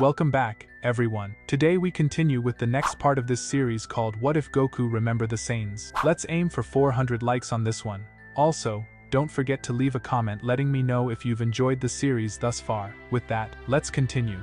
Welcome back, everyone. Today we continue with the next part of this series called What If Goku Remember the Saiyans? Let's aim for 400 likes on this one. Also, don't forget to leave a comment letting me know if you've enjoyed the series thus far. With that, let's continue.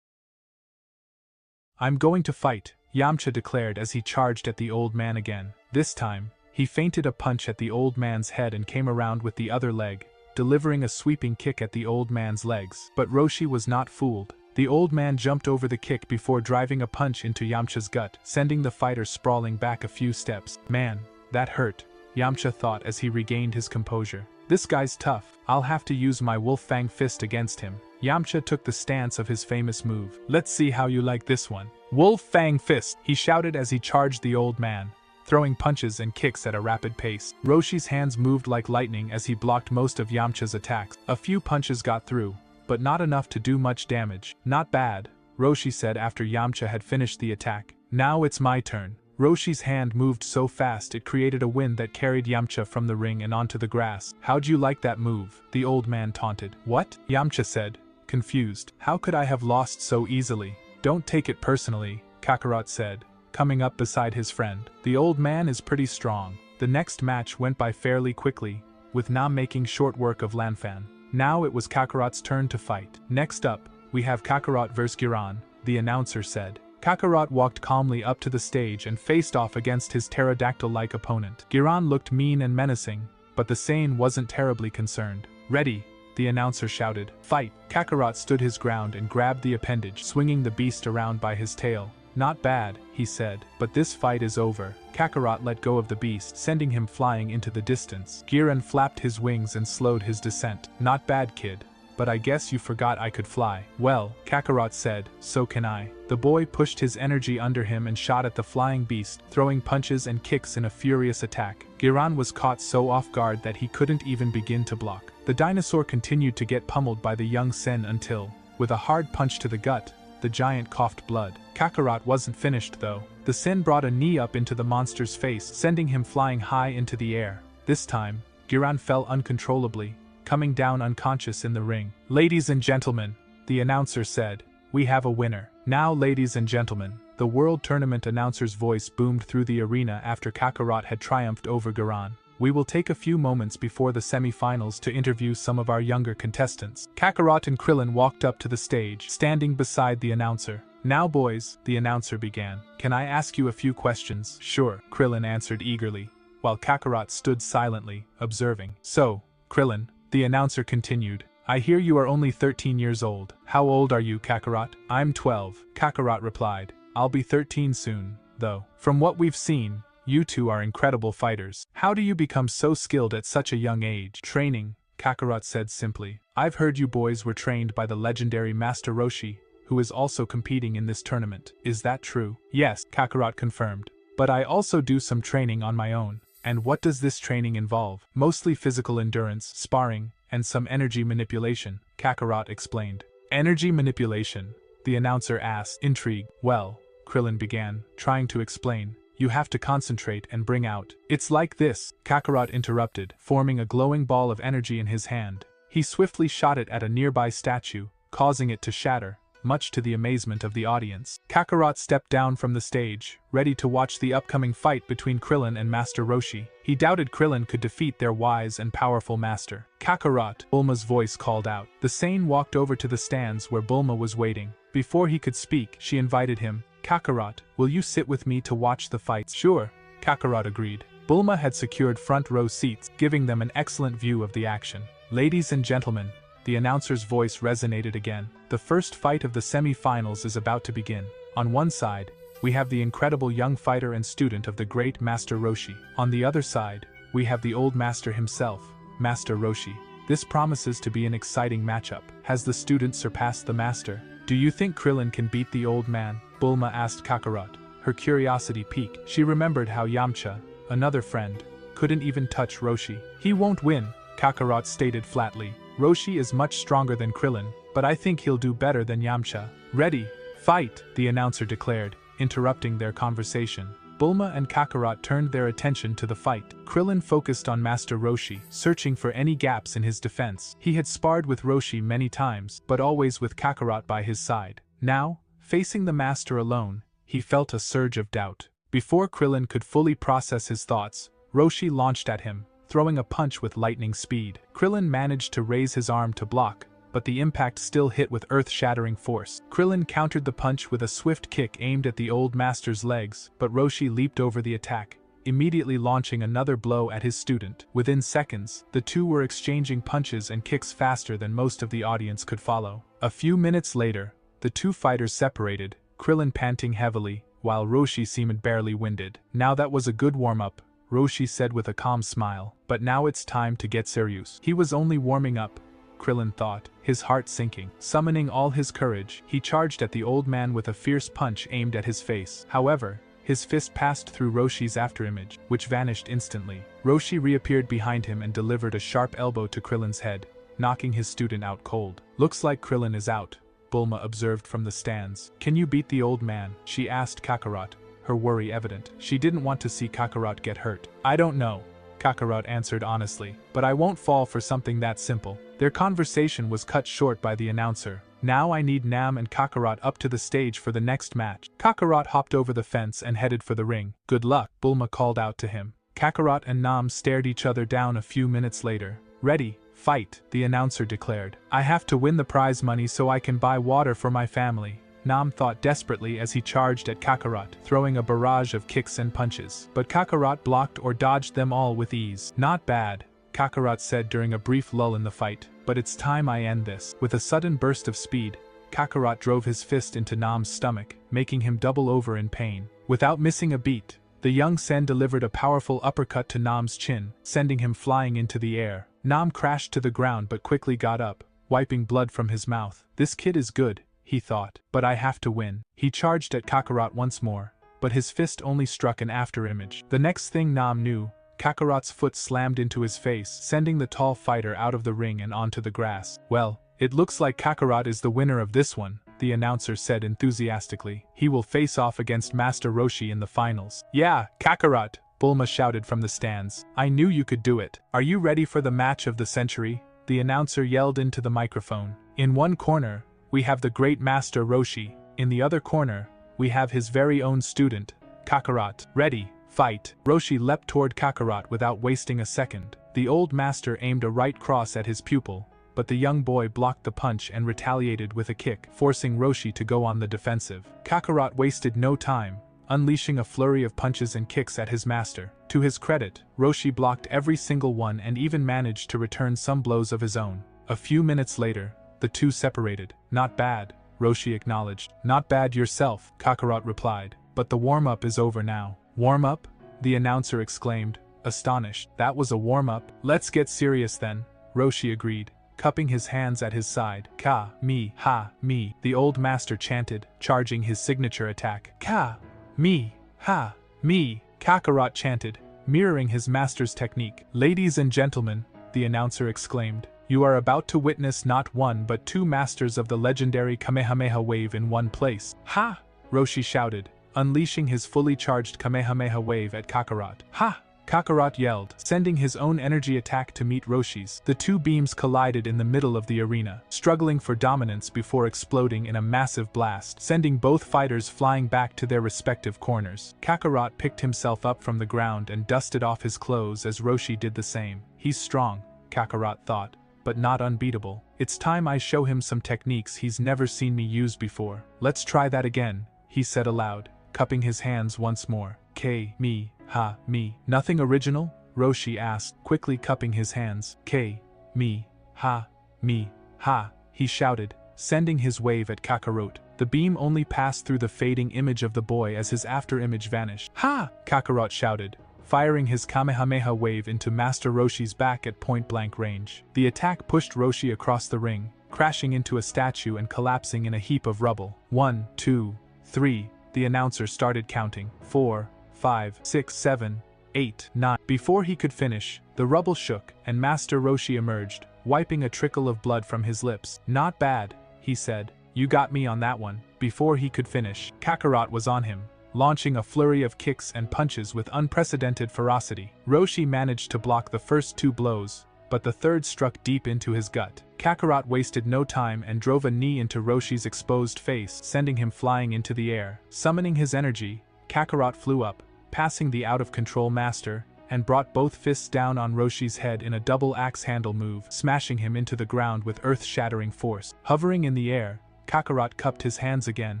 I'm going to fight, Yamcha declared as he charged at the old man again. This time, he feinted a punch at the old man's head and came around with the other leg, delivering a sweeping kick at the old man's legs. But Roshi was not fooled. The old man jumped over the kick before driving a punch into Yamcha's gut, sending the fighter sprawling back a few steps. Man, that hurt, Yamcha thought as he regained his composure. This guy's tough. I'll have to use my Wolf Fang fist against him. Yamcha took the stance of his famous move. Let's see how you like this one. Wolf Fang fist, he shouted as he charged the old man, throwing punches and kicks at a rapid pace. Roshi's hands moved like lightning as he blocked most of Yamcha's attacks. A few punches got through, but not enough to do much damage. Not bad, Roshi said after Yamcha had finished the attack. Now it's my turn. Roshi's hand moved so fast it created a wind that carried Yamcha from the ring and onto the grass. How'd you like that move? The old man taunted. What? Yamcha said, confused. How could I have lost so easily? Don't take it personally, Kakarot said, coming up beside his friend. The old man is pretty strong. The next match went by fairly quickly, with Nam making short work of Lanfan. Now it was Kakarot's turn to fight. Next up, we have Kakarot vs Gohan, the announcer said. Kakarot walked calmly up to the stage and faced off against his pterodactyl-like opponent. Gohan looked mean and menacing, but the Saiyan wasn't terribly concerned. Ready, the announcer shouted. Fight! Kakarot stood his ground and grabbed the appendage, swinging the beast around by his tail. Not bad, he said, but this fight is over. Kakarot let go of the beast, sending him flying into the distance. Gohan flapped his wings and slowed his descent. Not bad, kid, but I guess you forgot I could fly. Well, Kakarot said, so can I. The boy pushed his energy under him and shot at the flying beast, throwing punches and kicks in a furious attack. Gohan was caught so off guard that he couldn't even begin to block. The dinosaur continued to get pummeled by the young Sen until, with a hard punch to the gut, the giant coughed blood. Kakarot wasn't finished though. The Sen brought a knee up into the monster's face, sending him flying high into the air. This time, Gohan fell uncontrollably, coming down unconscious in the ring. Ladies and gentlemen, the announcer said, we have a winner. Now ladies and gentlemen, the World Tournament announcer's voice boomed through the arena after Kakarot had triumphed over Gohan. We will take a few moments before the semi-finals to interview some of our younger contestants. Kakarot and Krillin walked up to the stage, standing beside the announcer. Now boys, the announcer began. Can I ask you a few questions? Sure, Krillin answered eagerly, while Kakarot stood silently, observing. So, Krillin, the announcer continued, I hear you are only 13 years old. How old are you, Kakarot? I'm 12, Kakarot replied. I'll be 13 soon, though. From what we've seen, you two are incredible fighters. How do you become so skilled at such a young age? Training, Kakarot said simply. I've heard you boys were trained by the legendary Master Roshi, who is also competing in this tournament. Is that true? Yes, Kakarot confirmed. But I also do some training on my own. And what does this training involve? Mostly physical endurance, sparring, and some energy manipulation, Kakarot explained. Energy manipulation? The announcer asked, intrigued. Well, Krillin began, trying to explain. You have to concentrate and bring out. It's like this, Kakarot interrupted, forming a glowing ball of energy in his hand. He swiftly shot it at a nearby statue, causing it to shatter, much to the amazement of the audience. Kakarot stepped down from the stage, ready to watch the upcoming fight between Krillin and Master Roshi. He doubted Krillin could defeat their wise and powerful master. Kakarot, Bulma's voice called out. The Saiyan walked over to the stands where Bulma was waiting. Before he could speak, she invited him. Kakarot, will you sit with me to watch the fights? Sure, Kakarot agreed. Bulma had secured front row seats, giving them an excellent view of the action. Ladies and gentlemen, the announcer's voice resonated again. The first fight of the semi-finals is about to begin. On one side, we have the incredible young fighter and student of the great Master Roshi. On the other side, we have the old master himself, Master Roshi. This promises to be an exciting matchup. Has the student surpassed the master? Do you think Krillin can beat the old man? Bulma asked Kakarot. Her curiosity piqued. She remembered how Yamcha, another friend, couldn't even touch Roshi. He won't win, Kakarot stated flatly. Roshi is much stronger than Krillin, but I think he'll do better than Yamcha. Ready, fight, the announcer declared, interrupting their conversation. Bulma and Kakarot turned their attention to the fight. Krillin focused on Master Roshi, searching for any gaps in his defense. He had sparred with Roshi many times, but always with Kakarot by his side. Now, facing the Master alone, he felt a surge of doubt. Before Krillin could fully process his thoughts, Roshi launched at him, throwing a punch with lightning speed. Krillin managed to raise his arm to block, but the impact still hit with earth-shattering force. Krillin countered the punch with a swift kick aimed at the old master's legs, but Roshi leaped over the attack, immediately launching another blow at his student. Within seconds, the two were exchanging punches and kicks faster than most of the audience could follow. A few minutes later, the two fighters separated, Krillin panting heavily, while Roshi seemed barely winded. Now that was a good warm-up, Roshi said with a calm smile, but now it's time to get serious. He was only warming up, Krillin thought, his heart sinking. Summoning all his courage, he charged at the old man with a fierce punch aimed at his face. However, his fist passed through Roshi's afterimage, which vanished instantly. Roshi reappeared behind him and delivered a sharp elbow to Krillin's head, knocking his student out cold. Looks like Krillin is out, Bulma observed from the stands. Can you beat the old man? She asked Kakarot, her worry evident. She didn't want to see Kakarot get hurt. I don't know, Kakarot answered honestly, but I won't fall for something that simple. Their conversation was cut short by the announcer. Now I need Nam and Kakarot up to the stage for the next match. Kakarot hopped over the fence and headed for the ring. Good luck, Bulma called out to him. Kakarot and Nam stared each other down a few minutes later. Ready, fight, the announcer declared. I have to win the prize money so I can buy water for my family, Nam thought desperately as he charged at Kakarot, throwing a barrage of kicks and punches. But Kakarot blocked or dodged them all with ease. Not bad, Kakarot said during a brief lull in the fight, but it's time I end this. With a sudden burst of speed, Kakarot drove his fist into Nam's stomach, making him double over in pain. Without missing a beat, the young Sen delivered a powerful uppercut to Nam's chin, sending him flying into the air. Nam crashed to the ground but quickly got up, wiping blood from his mouth. This kid is good, he thought, but I have to win. He charged at Kakarot once more, but his fist only struck an afterimage. The next thing Nam knew, Kakarot's foot slammed into his face, sending the tall fighter out of the ring and onto the grass. Well, it looks like Kakarot is the winner of this one, the announcer said enthusiastically. He will face off against Master Roshi in the finals. Yeah, Kakarot, Bulma shouted from the stands. I knew you could do it. Are you ready for the match of the century? The announcer yelled into the microphone. In one corner, we have the great Master Roshi. In the other corner, we have his very own student, Kakarot. Ready, fight. Roshi leapt toward Kakarot without wasting a second. The old master aimed a right cross at his pupil, but the young boy blocked the punch and retaliated with a kick, forcing Roshi to go on the defensive. Kakarot wasted no time, unleashing a flurry of punches and kicks at his master. To his credit, Roshi blocked every single one and even managed to return some blows of his own. A few minutes later, the two separated. Not bad, Roshi acknowledged. Not bad yourself, Kakarot replied. But the warm-up is over now. Warm-up? The announcer exclaimed, astonished. That was a warm-up? Let's get serious then, Roshi agreed, cupping his hands at his side. Ka, mi, ha, mi, the old master chanted, charging his signature attack. Ka, mi, ha, mi, Kakarot chanted, mirroring his master's technique. Ladies and gentlemen, the announcer exclaimed, you are about to witness not one but two masters of the legendary Kamehameha wave in one place. Ha! Roshi shouted, unleashing his fully charged Kamehameha wave at Kakarot. Ha! Kakarot yelled, sending his own energy attack to meet Roshi's. The two beams collided in the middle of the arena, struggling for dominance before exploding in a massive blast, sending both fighters flying back to their respective corners. Kakarot picked himself up from the ground and dusted off his clothes as Roshi did the same. He's strong, Kakarot thought, but not unbeatable. It's time I show him some techniques he's never seen me use before. Let's try that again, he said aloud, cupping his hands once more. K, mi, ha, mi. Nothing original? Roshi asked, quickly cupping his hands. K, mi, ha, mi, ha, he shouted, sending his wave at Kakarot. The beam only passed through the fading image of the boy as his afterimage vanished. Ha! Kakarot shouted, firing his Kamehameha wave into Master Roshi's back at point-blank range. The attack pushed Roshi across the ring, crashing into a statue and collapsing in a heap of rubble. 1, 2, 3, the announcer started counting. 4, 5, 6, 7, 8, 9. Before he could finish, the rubble shook, and Master Roshi emerged, wiping a trickle of blood from his lips. Not bad, he said. You got me on that one. Before he could finish, Kakarot was on him, launching a flurry of kicks and punches with unprecedented ferocity. Roshi managed to block the first 2 blows, but the third struck deep into his gut. Kakarot wasted no time and drove a knee into Roshi's exposed face, sending him flying into the air. Summoning his energy, Kakarot flew up, passing the out-of-control master, and brought both fists down on Roshi's head in a double axe handle move, smashing him into the ground with earth-shattering force. Hovering in the air, Kakarot cupped his hands again.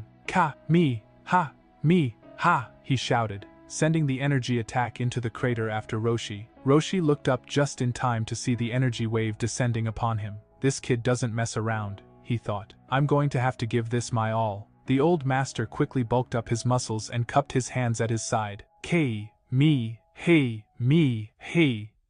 Me, ha, he shouted, sending the energy attack into the crater after Roshi. Roshi looked up just in time to see the energy wave descending upon him. This kid doesn't mess around, he thought. I'm going to have to give this my all. The old master quickly bulked up his muscles and cupped his hands at his side. Hey,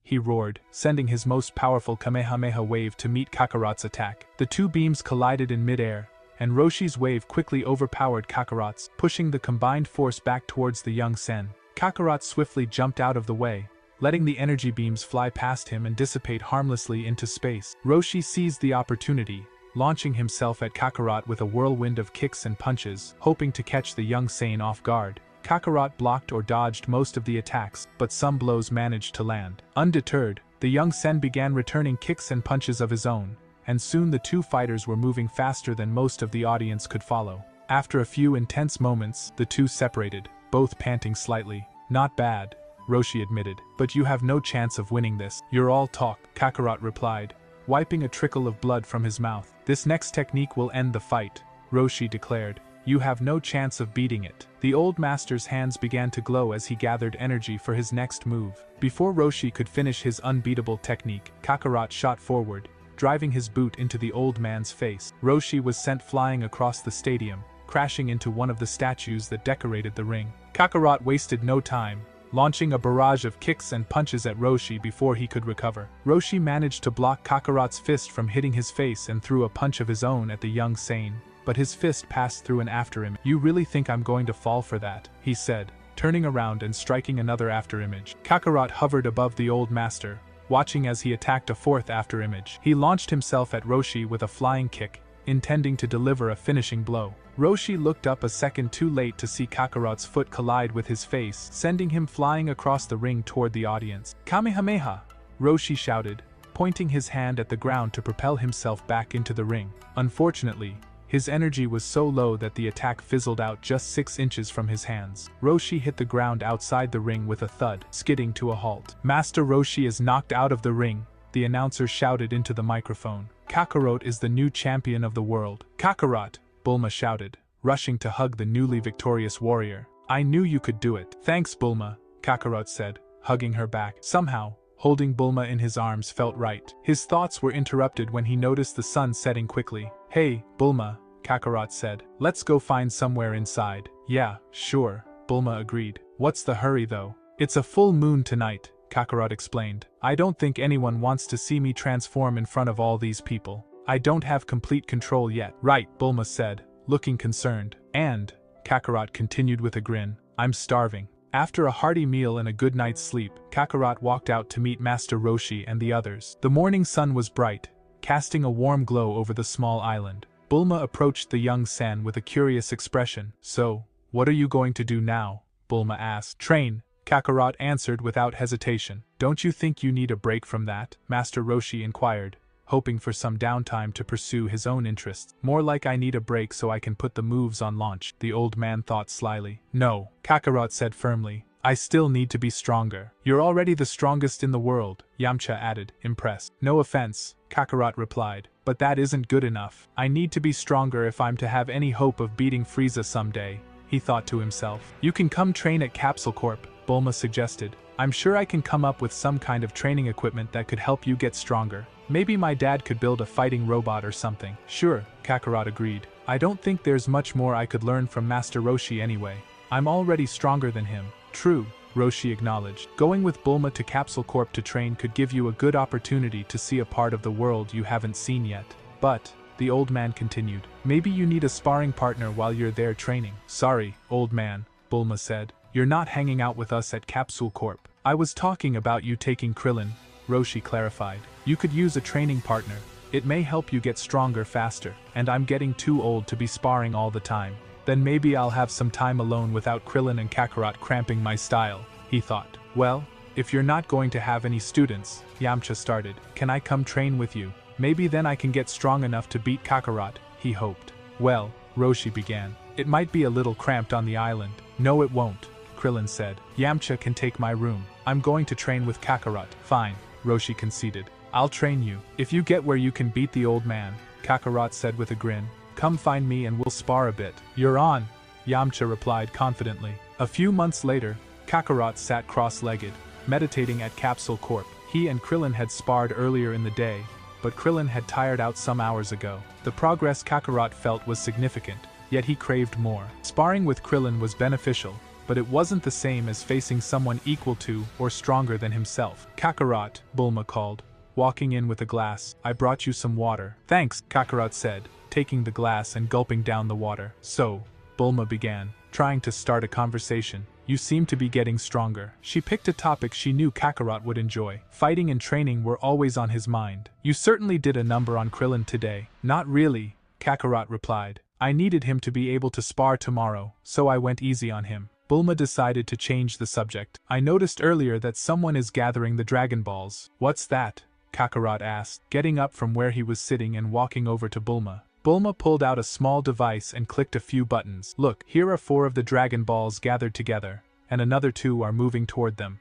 he roared, sending his most powerful Kamehameha wave to meet Kakarot's attack. The 2 beams collided in midair, and Roshi's wave quickly overpowered Kakarot's, pushing the combined force back towards the young Sen. Kakarot swiftly jumped out of the way, letting the energy beams fly past him and dissipate harmlessly into space. Roshi seized the opportunity, launching himself at Kakarot with a whirlwind of kicks and punches, hoping to catch the young Saiyan off guard. Kakarot blocked or dodged most of the attacks, but some blows managed to land. Undeterred, the young Sen began returning kicks and punches of his own, and soon the 2 fighters were moving faster than most of the audience could follow. After a few intense moments, the 2 separated, both panting slightly. Not bad, Roshi admitted, but you have no chance of winning this. You're all talk, Kakarot replied, wiping a trickle of blood from his mouth. This next technique will end the fight, Roshi declared. You have no chance of beating it. The old master's hands began to glow as he gathered energy for his next move. Before Roshi could finish his unbeatable technique, Kakarot shot forward, driving his boot into the old man's face. Roshi was sent flying across the stadium, crashing into one of the statues that decorated the ring. Kakarot wasted no time, launching a barrage of kicks and punches at Roshi before he could recover. Roshi managed to block Kakarot's fist from hitting his face and threw a punch of his own at the young Saiyan, but his fist passed through an afterimage. You really think I'm going to fall for that? He said, turning around and striking another afterimage. Kakarot hovered above the old master, watching as he attacked a 4th afterimage. He launched himself at Roshi with a flying kick, intending to deliver a finishing blow. Roshi looked up a second too late to see Kakarot's foot collide with his face, sending him flying across the ring toward the audience. Kamehameha! Roshi shouted, pointing his hand at the ground to propel himself back into the ring. Unfortunately, his energy was so low that the attack fizzled out just 6 inches from his hands. Roshi hit the ground outside the ring with a thud, skidding to a halt. Master Roshi is knocked out of the ring, the announcer shouted into the microphone. Kakarot is the new champion of the world. Kakarot, Bulma shouted, rushing to hug the newly victorious warrior. I knew you could do it. Thanks, Bulma, Kakarot said, hugging her back. Somehow, holding Bulma in his arms felt right. His thoughts were interrupted when he noticed the sun setting quickly. Hey, Bulma, Kakarot said. Let's go find somewhere inside. Yeah, sure, Bulma agreed. What's the hurry though? It's a full moon tonight, Kakarot explained. I don't think anyone wants to see me transform in front of all these people. I don't have complete control yet. Right, Bulma said, looking concerned. And, Kakarot continued with a grin, I'm starving. After a hearty meal and a good night's sleep, Kakarot walked out to meet Master Roshi and the others. The morning sun was bright, casting a warm glow over the small island. Bulma approached the young Sen with a curious expression. So, what are you going to do now? Bulma asked. Train, Kakarot answered without hesitation. Don't you think you need a break from that? Master Roshi inquired, hoping for some downtime to pursue his own interests. More like I need a break so I can put the moves on launch, the old man thought slyly. No, Kakarot said firmly. I still need to be stronger. You're already the strongest in the world, Yamcha added, impressed. No offense, Kakarot replied, but that isn't good enough. I need to be stronger if I'm to have any hope of beating Frieza someday, he thought to himself. You can come train at Capsule Corp, Bulma suggested. I'm sure I can come up with some kind of training equipment that could help you get stronger. Maybe my dad could build a fighting robot or something. Sure, Kakarot agreed. I don't think there's much more I could learn from Master Roshi anyway. I'm already stronger than him. True, Roshi acknowledged. Going with Bulma to Capsule Corp to train could give you a good opportunity to see a part of the world you haven't seen yet. But, the old man continued, maybe you need a sparring partner while you're there training. Sorry, old man, Bulma said. You're not hanging out with us at Capsule Corp. I was talking about you taking Krillin, Roshi clarified. You could use a training partner. It may help you get stronger faster, and I'm getting too old to be sparring all the time. Then maybe I'll have some time alone without Krillin and Kakarot cramping my style, he thought. Well, if you're not going to have any students, Yamcha started, can I come train with you? Maybe then I can get strong enough to beat Kakarot, he hoped. Well, Roshi began. It might be a little cramped on the island. No, it won't, Krillin said. Yamcha can take my room. I'm going to train with Kakarot. Fine, Roshi conceded. I'll train you. If you get where you can beat the old man, Kakarot said with a grin. Come find me and we'll spar a bit. You're on, Yamcha replied confidently. A few months later, Kakarot sat cross-legged, meditating at Capsule Corp. He and Krillin had sparred earlier in the day, but Krillin had tired out some hours ago. The progress Kakarot felt was significant, yet he craved more. Sparring with Krillin was beneficial, but it wasn't the same as facing someone equal to or stronger than himself. Kakarot, Bulma called, walking in with a glass. I brought you some water. Thanks, Kakarot said, taking the glass and gulping down the water. So, Bulma began, trying to start a conversation. You seem to be getting stronger. She picked a topic she knew Kakarot would enjoy. Fighting and training were always on his mind. You certainly did a number on Krillin today. Not really, Kakarot replied. I needed him to be able to spar tomorrow, so I went easy on him. Bulma decided to change the subject. I noticed earlier that someone is gathering the Dragon Balls. What's that? Kakarot asked, getting up from where he was sitting and walking over to Bulma. Bulma pulled out a small device and clicked a few buttons. Look, here are 4 of the Dragon Balls gathered together, and another 2 are moving toward them.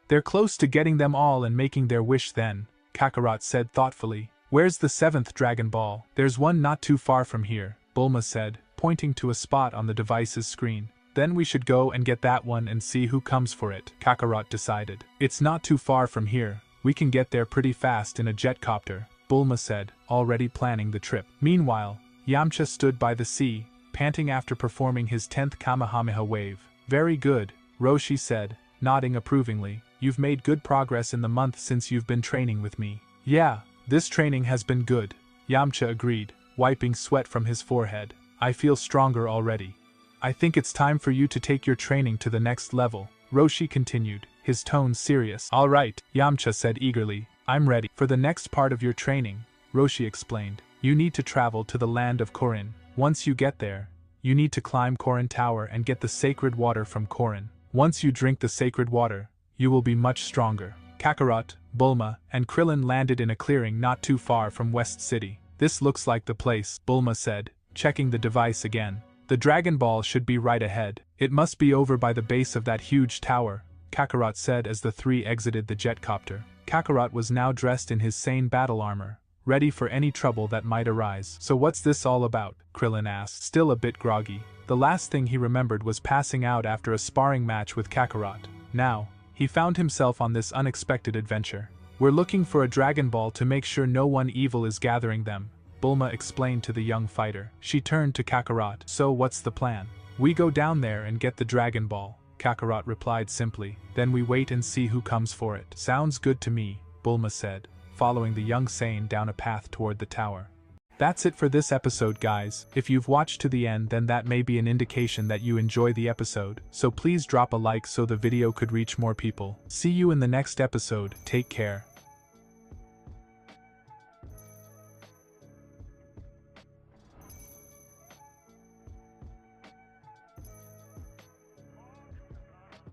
They're close to getting them all and making their wish then, Kakarot said thoughtfully. Where's the 7th Dragon Ball? There's one not too far from here, Bulma said, pointing to a spot on the device's screen. Then we should go and get that one and see who comes for it, Kakarot decided. It's not too far from here. We can get there pretty fast in a jetcopter, Bulma said, already planning the trip. Meanwhile, Yamcha stood by the sea, panting after performing his 10th Kamehameha wave. Very good, Roshi said, nodding approvingly. You've made good progress in the month since you've been training with me. Yeah, this training has been good, Yamcha agreed, wiping sweat from his forehead. I feel stronger already. I think it's time for you to take your training to the next level, Roshi continued, his tone serious. All right, Yamcha said eagerly. I'm ready. For the next part of your training, Roshi explained, you need to travel to the land of Korin. Once you get there, you need to climb Korin Tower and get the sacred water from Korin. Once you drink the sacred water, you will be much stronger. Kakarot, Bulma, and Krillin landed in a clearing not too far from West City. This looks like the place, Bulma said, checking the device again. The Dragon Ball should be right ahead. It must be over by the base of that huge tower, Kakarot said as the 3 exited the jetcopter. Kakarot was now dressed in his Saiyan battle armor, ready for any trouble that might arise. So what's this all about? Krillin asked, still a bit groggy. The last thing he remembered was passing out after a sparring match with Kakarot. Now, he found himself on this unexpected adventure. We're looking for a Dragon Ball to make sure no one evil is gathering them, Bulma explained to the young fighter. She turned to Kakarot. So what's the plan? We go down there and get the Dragon Ball, Kakarot replied simply. Then we wait and see who comes for it. Sounds good to me, Bulma said, following the young Saiyan down a path toward the tower. That's it for this episode, guys. If you've watched to the end, then that may be an indication that you enjoy the episode, so please drop a like so the video could reach more people. See you in the next episode. Take care.